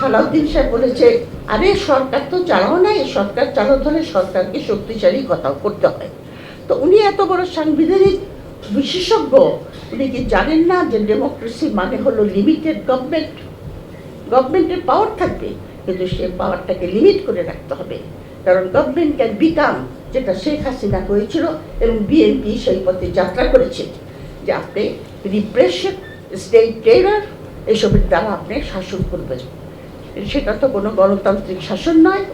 সালাউদ্দিন সাহেব বলেছে, আরে সরকার তো চালাও নাই, সরকার চালাতে হলে সরকারকে শক্তিশালী কথাও করতে হয়। তো উনি এত বড় সাংবিধানিক বিশেষজ্ঞ, উনি কি জানেন না যে ডেমোক্রেসি মানে হলো লিমিটেড গভর্নমেন্ট? গভর্নমেন্টের পাওয়ার থাকবে, কিন্তু সেই পাওয়ারটাকে লিমিট করে রাখতে হবে। কারণ গভর্নমেন্ট ক্যান বিকাম, যেটা শেখ হাসিনা হয়েছিল এবং বিএনপি সেই পথে যাত্রা করেছে, যে আপনি রিপ্রেশন, স্টেট টেরর, এসবের দ্বারা আপনি শাসন করবেন। সেটা তো কোনো গণতান্ত্রিক শাসন নয়,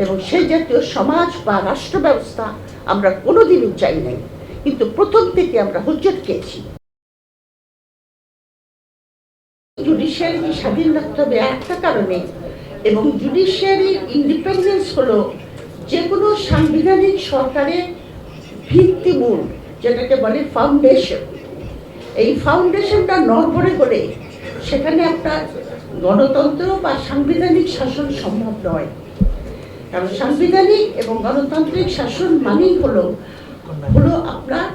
এবং সেই জাতীয় সমাজ বা রাষ্ট্র ব্যবস্থা আমরা কোনোদিনই চাই নাই, কিন্তু প্রথম থেকে আমরা হুজ্জত খেয়েছি। জুডিশিয়ারিকে স্বাধীন রাখতে হবে একটা কারণে, এবং জুডিশিয়ারির ইন্ডিপেন্ডেন্স হলো যে কোনো সাংবিধানিক সরকারের ভিত্তিমূল, যেটাকে বলে ফাউন্ডেশন। এই ফাউন্ডেশনটা নড়বড়ে করে সেখানে আপনার গণতন্ত্র বা সাংবিধানিক শাসন সম্ভব নয়। কারণ সাংবিধানিক এবং গণতান্ত্রিক শাসন মানেই হলো আপনার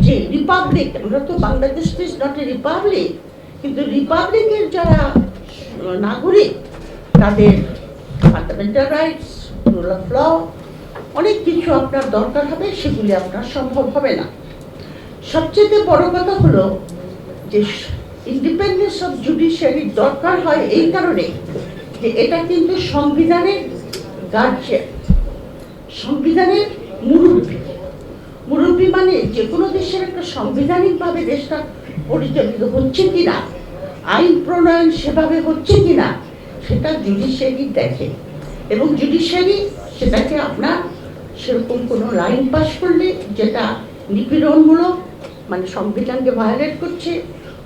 যে রিপাবলিক। আমরা তো Bangladesh is not a republic, কিন্তু রিপাবলিকের যারা নাগরিক তাদের fundamental rights, rule of law, অনেক কিছু আপনার দরকার হবে, সেগুলি আপনার সম্ভব হবে না। সবচেয়ে বড় কথা হলো যে ইন্ডিপেন্ডেন্স অফ জুডিশিয়ারি দরকার হয় এই কারণে যে এটা কিন্তু সংবিধানের গার্জিয়ান, সংবিধানের মুরব্বী। মুরব্বী মানে যে কোনো দেশের একটা সাংবিধানিকভাবে দেশটা পরিচালিত হচ্ছে কিনা, আইন প্রণয়ন সেভাবে হচ্ছে কিনা, সেটা জুডিশিয়ারি দেখে। এবং জুডিশিয়ারি সেটাকে আপনার সেরকম কোনো লাইন পাস করলে যেটা নিপীড়নমূলক, মানে সংবিধানকে ভায়োলেট করছে,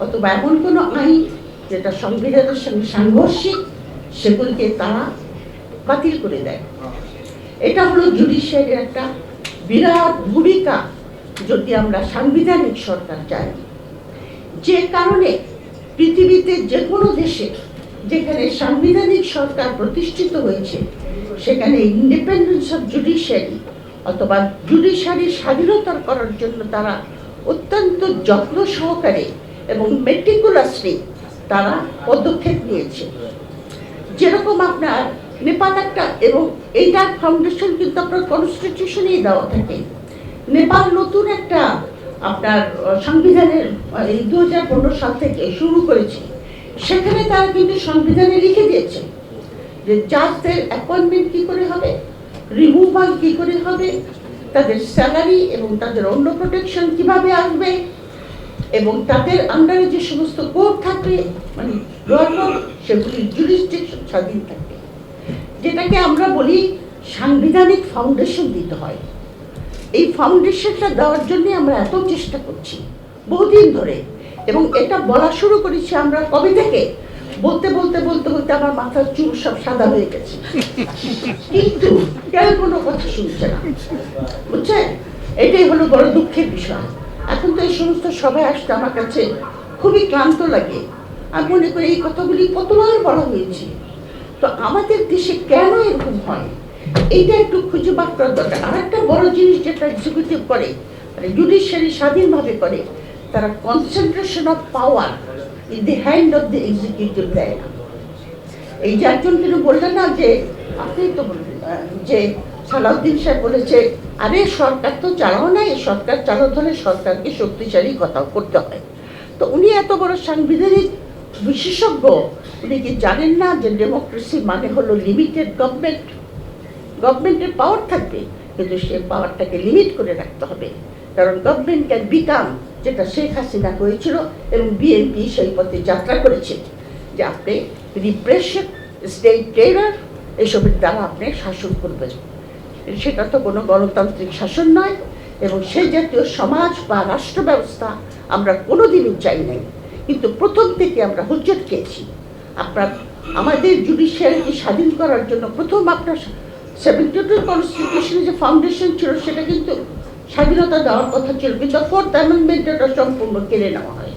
অথবা এমন কোনো আইন যেটা সংবিধানের সঙ্গে সাংঘর্ষিক, সেগুলিকে তারা বাতিল করে দেয়। এটা হলো জুডিশিয়ারির একটা বিরাট ভূমিকা যদি আমরা সাংবিধানিক সরকার চাই। যে কারণে পৃথিবীতে যে কোনো দেশে যেখানে সাংবিধানিক সরকার প্রতিষ্ঠিত হয়েছে, সেখানে ইন্ডিপেন্ডেন্স অফ জুডিশিয়ারি অথবা জুডিশিয়ারির স্বাধীনতা করার জন্য তারা অত্যন্ত যত্ন সহকারে এবং মেটিকুলাসলি তারা পদক্ষেপ নিয়েছে। যেরকম আপনার নেপাল একটা, এবং এইটার ফাউন্ডেশন কিন্তু আপনার কনস্টিটিউশনেই দেওয়া থাকে। নেপাল নতুন একটা আপনার সংবিধানের এই 2015 সাল থেকে শুরু করেছে। সেখানে তারা কিন্তু সংবিধানে লিখে দিয়েছে যে জাজদের অ্যাপয়েন্টমেন্ট কী করে হবে, রিমুভাল কী করে হবে, তাদের স্যালারি এবং তাদের অন্য প্রোটেকশন কিভাবে আসবে, এবং তাদের আন্ডারে যে সমস্ত কোর্ট থাকবে, মানে সেগুলি জুরিসডিকশন স্বাধীন থাকবে। যেটাকে আমরা বলি সাংবিধানিক ফাউন্ডেশন দিতে হয়। এই ফাউন্ডেশনটা দেওয়ার জন্য আমরা এত চেষ্টা করছি বহুদিন ধরে, এবং এটা বলা শুরু করেছি আমরা কবে থেকে, বলতে বলতে বলতে বলতে আমার মাথার চুল সব সাদা হয়ে গেছে, কিন্তু কেউ কোনো কথা শুনছে না, বুঝছে? এটাই হলো বড় দুঃখের বিষয়। এখন তো এই সমস্ত সভায় আসতে আমার কাছে খুবই ক্লান্ত লাগে। আমি মনে করি এই কথাগুলি কতবার বলা হয়েছে, তো আমাদের দেশে কেন এরকম হয় এইটা একটু খুঁজে বার করার দরকার। আর একটা বড় জিনিস যেটা এক্সিকিউটিভ করে, মানে জুডিশিয়ারি স্বাধীনভাবে করে, তারা concentration of power in the hand of the executive দেয় না। এই যে একজন কিন্তু বললেন না যে, আপনি তো বললেন যে সালাউদ্দিন সাহেব বলেছে, আরে সরকার তো চালাও নাই, সরকার চালাতে হলে সরকারকে শক্তিশালী কথাও করতে হয়। তো উনি এত বড় সাংবিধানিক বিশেষজ্ঞ, উনি কি জানেন না যে ডেমোক্রেসি মানে হলো লিমিটেড গভর্নমেন্ট? গভর্নমেন্টের পাওয়ার থাকবে, কিন্তু সেই পাওয়ারটাকে লিমিট করে রাখতে হবে। কারণ গভর্নমেন্ট ক্যান বিকাম, যেটা শেখ হাসিনা হয়েছিল এবং বিএনপি সেই পথে যাত্রা করেছে, যে আপনি রিপ্রেশন, স্টেট টেরর, এসবের দ্বারা আপনি শাসন করবেন। সেটা তো কোনো গণতান্ত্রিক শাসন নয়, এবং সেই জাতীয় সমাজ বা রাষ্ট্র ব্যবস্থা আমরা কোনোদিনই চাই নাই, কিন্তু প্রথম থেকে আমরা হুজ্জত খেয়েছি। আপনার আমাদের জুডিশিয়ারিকে স্বাধীন করার জন্য প্রথম আপনার 72 কনস্টিটিউশনে যে ফাউন্ডেশন ছিল, সেটা কিন্তু স্বাধীনতা দেওয়ার কথা ছিল, কিন্তু 4th অ্যামেন্ডমেন্টটা সম্পূর্ণ কেড়ে নেওয়া হয়।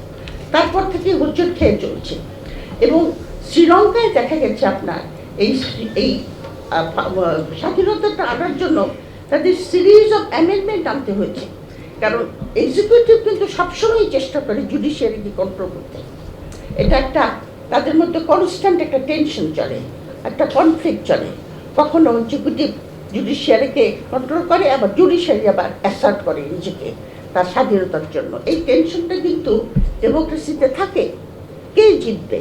তারপর থেকে হুজ্জত খেয়ে চলছে। এবং শ্রীলঙ্কায় দেখা গেছে আপনার এই স্বাধীনতাটা আনার জন্য তাদের সিরিজ অফ অ্যামেন্ডমেন্ট আনতে হয়েছে, কারণ এক্সিকিউটিভ কিন্তু সবসময় চেষ্টা করে জুডিশিয়ারিকে কন্ট্রোল করতে। এটা একটা তাদের মধ্যে কনস্ট্যান্ট একটা টেনশন চলে, একটা কনফ্লিক্ট চলে। কখনো এক্সিকিউটিভ জুডিশিয়ারিকে কন্ট্রোল করে, আবার জুডিশিয়ারি আবার অ্যাসার্ট করে নিজেকে তার স্বাধীনতার জন্য। এই টেনশনটা কিন্তু ডেমোক্রেসিতে থাকে। কে জিতবে,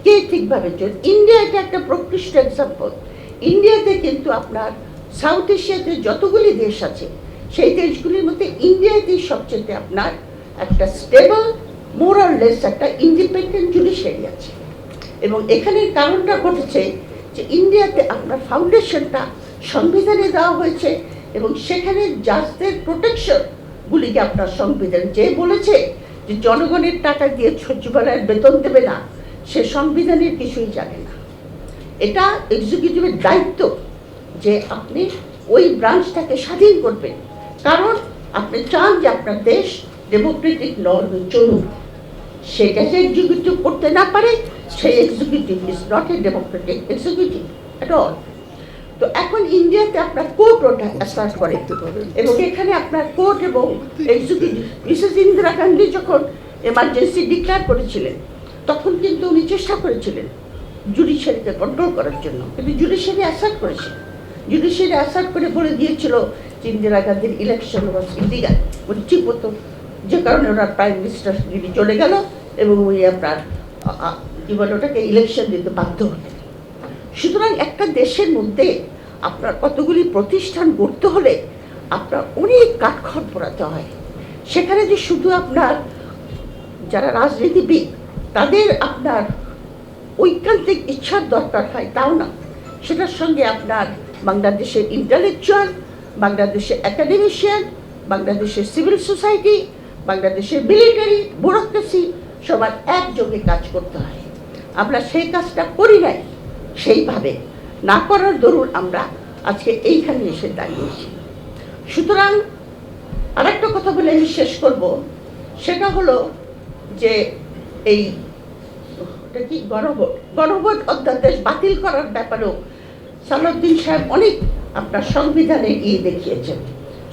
কে ঠিকভাবে চলবে? ইন্ডিয়া এটা একটা প্রকৃষ্ট এক্সাম্পল। ইন্ডিয়াতে কিন্তু আপনার সাউথ এশিয়াতে যতগুলি দেশ আছে সেই দেশগুলির মধ্যে ইন্ডিয়াতেই সবচেয়ে আপনার একটা স্টেবল মোর অর লেস একটা ইন্ডিপেন্ডেন্ট জুডিশিয়ারি আছে। এবং এখানের কারণটা ঘটেছে যে ইন্ডিয়াতে আপনার ফাউন্ডেশনটা সংবিধানে দেওয়া হয়েছে এবং সেখানে জাজদের প্রোটেকশনগুলিকে আপনার সংবিধান যে বলেছে যে জনগণের টাকা দিয়ে সচিবালয়ের বেতন দেবে না, সে সংবিধানের কিছুই জানে না। এটা এক্সিকিউটিভের দায়িত্ব যে আপনি ওই ব্রাঞ্চটাকে স্বাধীন করবেন, কারণ আপনি চান যে আপনার দেশ ডেমোক্রেটিক নর্মে চলুক। সেটা যে এক্সিকিউটিভ করতে না পারে, সেই executive is not a democratic executive at all. তো এখন ইন্ডিয়াতে আপনার কোর্ট ওটা অ্যাসার্ট করে, এবং এখানে আপনার কোর্ট এবং এক্সিকিউটিভ, মিসেস ইন্দিরা গান্ধী যখন এমার্জেন্সি ডিক্লেয়ার করেছিলেন তখন কিন্তু উনি চেষ্টা করেছিলেন জুডিশিয়ারিকে কন্ট্রোল করার জন্য, কিন্তু জুডিশিয়ারি অ্যাসার্ট করেছে। জুডিশিয়ারি অ্যাসার্ট করে বলে দিয়েছিল যে ইন্দিরা গান্ধীর ইলেকশন ওয়াজ ইলিগাল, উনি ঠিক মতো, যে কারণে ওনার প্রাইম মিনিস্টার যিনি চলে গেল এবং উনি আপনার কি বলে ওটাকে ইলেকশন দিতে বাধ্য হলেন। সুতরাং একটা দেশের মধ্যে আপনার কতগুলি প্রতিষ্ঠান গড়তে হলে আপনার অনেক কাঠখড় পোড়াতে হয়। সেখানে যে শুধু আপনার যারা রাজনীতিবিদ তাদের আপনার ঐকান্তিক ইচ্ছার দরকার হয় তাও না, সেটার সঙ্গে আপনার বাংলাদেশের ইন্টালেকচুয়াল, বাংলাদেশের একাডেমিশিয়ান, বাংলাদেশের সিভিল সোসাইটি, বাংলাদেশের মিলিটারি, ব্যুরোক্রেসি সবার একযোগে কাজ করতে হয়। আমরা সেই কাজটা করি নাই, সেইভাবে না করার দরুন আমরা আজকে এইখানে এসে দাঁড়িয়েছি। সুতরাং আরেকটা কথা বলে আমি শেষ করব, সেটা হলো যে এই কি গণভোট অধ্যাদেশ বাতিল করার ব্যাপারেও সালাউদ্দিন সাহেব অনেক আপনার সংবিধানে গিয়ে দেখিয়েছেন।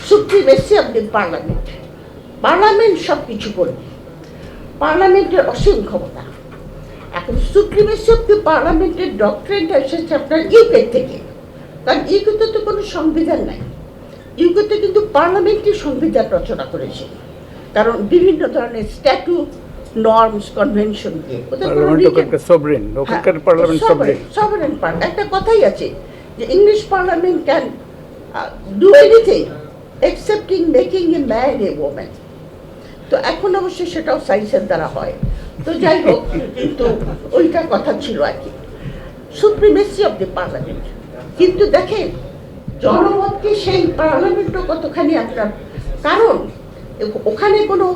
Supremacy of the parliament, parliament সব কিছু করবে, পার্লামেন্টের অসীম ক্ষমতা। এখন সুপ্রিমেসি অফ দি পার্লামেন্টের ডক্ট্রিনটা এসেছে আপনার ইউকে থেকে, কারণ ইউকেতে তো কোনো সংবিধান নাই। ইউকেতে কিন্তু পার্লামেন্টই সংবিধান রচনা করেছে, কারণ বিভিন্ন ধরনের স্ট্যাটুট, নর্মস, কনভেনশন দিয়ে সভারেন পার্লামেন্ট। একটা কথাই আছে যে English parliament can do anything excepting making a man a woman. তো এখন অবশ্যই সেটাও সায়েন্সের দ্বারা হয়। তো যাই হোক, কিন্তু ওইটা কথা ছিল আর কি, সুপ্রিমেসি অফ দি পার্লামেন্ট। কিন্তু দেখেন জনমতকে সেই পার্লামেন্টও কতখানি আপনার, কারণ ওখানে কোনো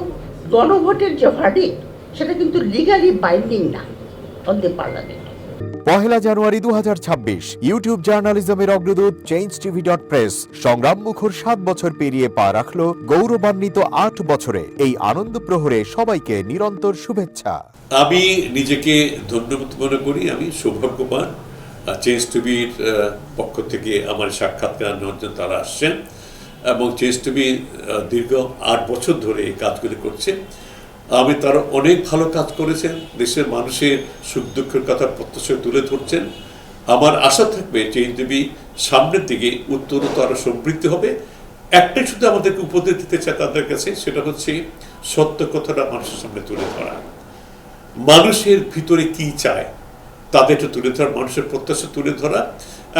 গণভোটের যে ভার্ডিক্ট সেটা কিন্তু লিগালি বাইন্ডিং না অন দি পার্লামেন্ট। পহেলা জানুয়ারি 2026 ইউটিউব জার্নালিজমের অগ্রদূত changeTV.press সংগ্রাম মুখর 7 বছর পেরিয়ে পা রাখলো গৌরবান্বিত 8 বছরে। এই আনন্দ প্রহরে সবাইকে নিরন্তর শুভেচ্ছা। আমি নিজেকে ধন্যবাদ মনে করি, আমি সৌভাগ্যবান চেঞ্জ টিভির পক্ষ থেকে আমার সাক্ষাৎকার নেওয়ার জন্য তারা আসছেন, এবং চেঞ্জ টিভি দীর্ঘ 8 বছর ধরে এই কাজগুলি করছে। আমি তারা অনেক ভালো কাজ করেছেন, দেশের মানুষের সুখ দুঃখের কথা প্রত্যক্ষ তুলে ধরছেন। আমার আশা থাকবে চেঞ্জ টিভি সামনের দিকে উত্তরোত্তর আরও সমৃদ্ধ হবে। একটাই শুধু আমাদেরকে উপদেশ দিতে চায় তাদের কাছে, সেটা হচ্ছে সত্য কথাটা মানুষের সামনে তুলে ধরা, মানুষের ভিতরে কি চায় তাদেরটা তুলে ধরা, মানুষের প্রত্যাশা তুলে ধরা,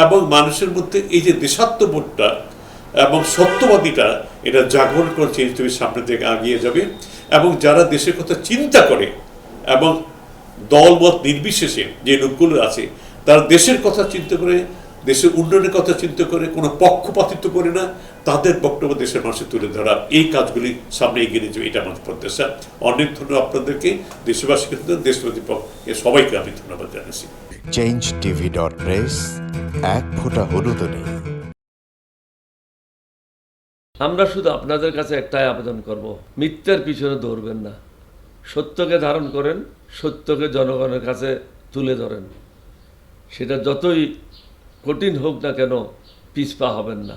এবং মানুষের মধ্যে এই যে দেশাত্মবোধটা এবং সত্যবাদীটা এটা জাগরণ করে চেঞ্জ টিভির সামনের দিকে এগিয়ে যাবে। এবং যারা দেশের কথা চিন্তা করে এবং দলমত নির্বিশেষে যে লোকগুলো আছে তারা দেশের কথা চিন্তা করে, দেশের উন্নয়নের কথা চিন্তা করে, কোনো পক্ষপাতিত্ব করে না, তাদের বক্তব্য দেশের মানুষের তুলে ধরা, এই কাজগুলি সামনে এগিয়ে নিয়ে যাবে, এটা আমাদের প্রত্যাশা। অনেক ধন্যবাদ আপনাদেরকে, দেশবাসীকে, দেশবাসী সবাইকে আমি ধন্যবাদ জানাচ্ছি। changeTV.press এক ফোঁটা হলুদ নেই। আমরা শুধু আপনাদের কাছে একটাই আবেদন করব, মিথ্যার পিছনে দৌড়বেন না, সত্যকে ধারণ করেন, সত্যকে জনগণের কাছে তুলে ধরেন। সেটা যতই কঠিন হোক না কেন পিছপা হবেন না,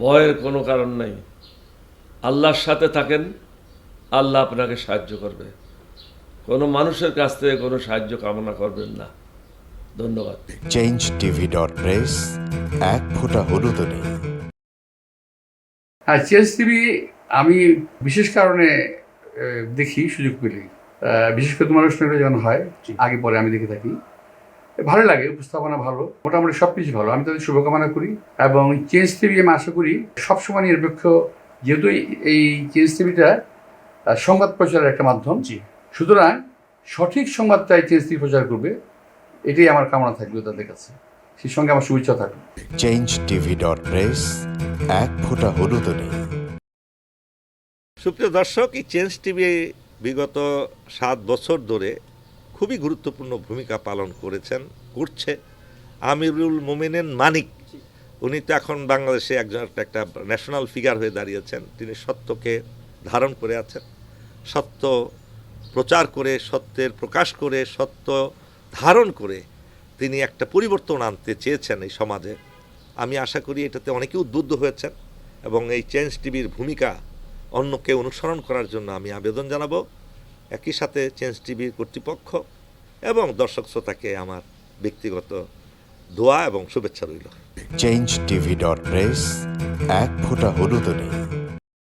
ভয়ের কোনো কারণ নেই। আল্লাহর সাথে থাকেন, আল্লাহ আপনাকে সাহায্য করবে। কোনো মানুষের কাছ থেকে কোনো সাহায্য কামনা করবেন না। ধন্যবাদ। changetv.press এক ফোঁটা হলুদ নেই। হ্যাঁ, চেঞ্জ টিভি আমি বিশেষ কারণে দেখি সুযোগ পেলে, বিশেষ করে তোমার অনুষ্ঠানটা যখন হয় আগে পরে আমি দেখে থাকি, ভালো লাগে, উপস্থাপনা ভালো, মোটামুটি সব কিছু ভালো। আমি তাদের শুভকামনা করি এবং চেঞ্জ টিভি আমি আশা করি সবসময় নিরপেক্ষ, যেহেতু এই চেঞ্জ টিভিটা সংবাদ প্রচারের একটা মাধ্যম, সুতরাং সঠিক সংবাদটাই চেঞ্জ টিভি প্রচার করবে, এটাই আমার কামনা থাকবে তাদের কাছে, সেই সঙ্গে আমার শুভেচ্ছা থাকবে। changetv.press এক ফোঁটা হলুদ নেই। সুপ্রিয় দর্শক, এই চেঞ্জ টিভি বিগত 7 বছর ধরে খুবই গুরুত্বপূর্ণ ভূমিকা পালন করছে আমিরুল মোমিনিন মানিক। উনি তো এখন বাংলাদেশে একটা ন্যাশনাল ফিগার হয়ে দাঁড়িয়েছেন। তিনি সত্যকে ধারণ করে আছেন, সত্য প্রচার করে, সত্যের প্রকাশ করে, সত্য ধারণ করে তিনি একটা পরিবর্তন আনতে চেয়েছেন এই সমাজে। আমি আশা করি এটাতে অনেকে উদ্বুদ্ধ হয়েছেন এবং এই চেঞ্জ টিভির ভূমিকা অন্যকে অনুসরণ করার জন্য আমি আবেদন জানাবো। একই সাথে চেঞ্জ টিভির কর্তৃপক্ষ এবং দর্শক শ্রোতাকে আমার ব্যক্তিগত দোয়া এবং শুভেচ্ছা রইল। changetv.press এক ফোঁটা হলুদ নেই।